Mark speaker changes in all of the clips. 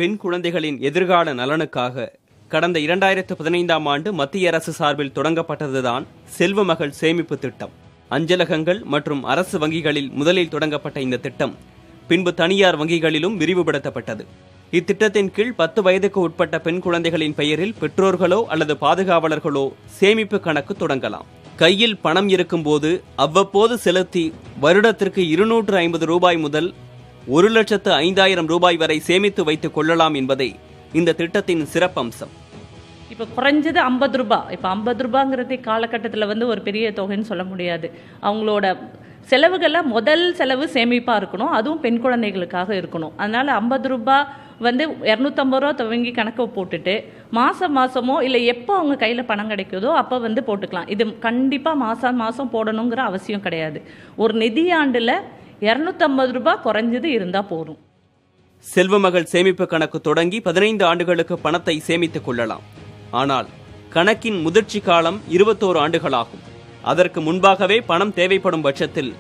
Speaker 1: பெண் குழந்தைகளின் எதிர்கால நலனுக்காக கடந்த 2015ஆம் ஆண்டு மத்திய அரசு சார்பில் தொடங்கப்பட்டதுதான் செல்வ மகள் சேமிப்பு திட்டம். அஞ்சலகங்கள் மற்றும் அரசு வங்கிகளில் முதலில் தொடங்கப்பட்ட இந்த திட்டம் பின்பு தனியார் வங்கிகளிலும் விரிவுபடுத்தப்பட்டது. இத்திட்டத்தின் கீழ் 10 வயதுக்கு உட்பட்ட பெண் குழந்தைகளின் பெயரில் பெற்றோர்களோ அல்லது பாதுகாவலர்களோ சேமிப்பு கணக்கு தொடங்கலாம். கையில் பணம் இருக்கும்போது அவ்வப்போது செலுத்தி வருடத்திற்கு 250 ரூபாய் முதல் 1,05,000 ரூபாய் வரை சேமித்து வைத்துக் கொள்ளலாம் என்பதே இந்த திட்டத்தின் சிறப்பம்சம்.
Speaker 2: இப்போ குறைஞ்சது 50 ரூபாய். இப்போ 50 ரூபாங்கிறது காலகட்டத்தில் ஒரு பெரிய தொகைன்னு சொல்ல முடியாது. அவங்களோட செலவுகளில் முதல் செலவு சேமிப்பாக இருக்கணும், அதுவும் பெண் குழந்தைகளுக்காக இருக்கணும். அதனால் 50 ரூபாய் 250 ரூபா துவங்கி கணக்கு போட்டுட்டு மாதமோ இல்லை எப்போ அவங்க கையில் பணம் கிடைக்குதோ அப்போ போட்டுக்கலாம். இது கண்டிப்பாக மாதம் போடணுங்கிற அவசியம் கிடையாது. ஒரு நிதியாண்டில் 250 ரூபாய் குறைஞ்சது இருந்தால் போதும்.
Speaker 1: செல்வமகள் சேமிப்பு கணக்கு தொடங்கி 15 ஆண்டுகளுக்கு பணத்தை சேமித்துக் கொள்ளலாம். ஆனால் கணக்கின் முதிர்ச்சி காலம் 21 ஆண்டுகளாகும். அதற்கு முன்பாகவே பணம் தேவைப்படும் பட்சத்தில்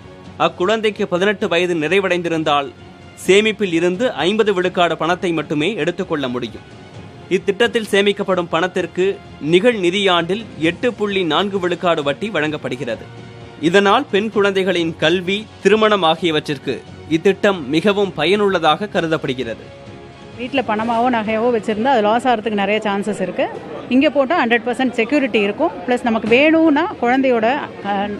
Speaker 1: அக்குழந்தைக்கு 18 வயது நிறைவடைந்திருந்தால் சேமிப்பில் இருந்து 50 விழுக்காடு பணத்தை மட்டுமே எடுத்துக்கொள்ள முடியும். இத்திட்டத்தில் சேமிக்கப்படும் பணத்திற்கு நிகழ் நிதியாண்டில் 8.4 விழுக்காடு வட்டி வழங்கப்படுகிறது. இதனால் பெண் குழந்தைகளின் கல்வி, திருமணம் ஆகியவற்றிற்கு இத்திட்டம் மிகவும் பயனுள்ளதாக கருதப்படுகிறது.
Speaker 3: வீட்டில் பணமாவோ நகையாவோ வச்சுருந்தா அது லாஸ் ஆகிறதுக்கு நிறைய சான்சஸ் இருக்குது. இங்கே போட்டால் 100% செக்யூரிட்டி இருக்கும். ப்ளஸ் நமக்கு வேணும்னா குழந்தையோட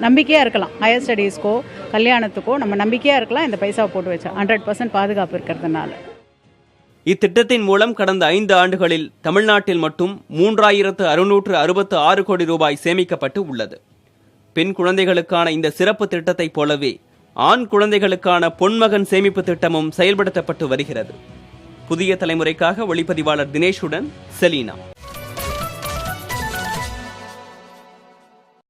Speaker 3: நம்பிக்கையாக இருக்கலாம். ஹையர் ஸ்டடீஸ்க்கோ கல்யாணத்துக்கோ நம்ம நம்பிக்கையாக இருக்கலாம். இந்த பைசாவை போட்டு வச்சா 100% பாதுகாப்பு இருக்கிறதுனால.
Speaker 1: இத்திட்டத்தின் மூலம் கடந்த 5 ஆண்டுகளில் தமிழ்நாட்டில் மட்டும் 3,666 கோடி ரூபாய் சேமிக்கப்பட்டு உள்ளது. பெண் குழந்தைகளுக்கான இந்த சிறப்பு திட்டத்தைப் போலவே ஆண் குழந்தைகளுக்கான பொன்மகன் சேமிப்பு திட்டமும் செயல்படுத்தப்பட்டு வருகிறது. புதிய தலைமுறைக்காக ஒளிப்பதிவாளர் தினேஷுடன் செலீனா.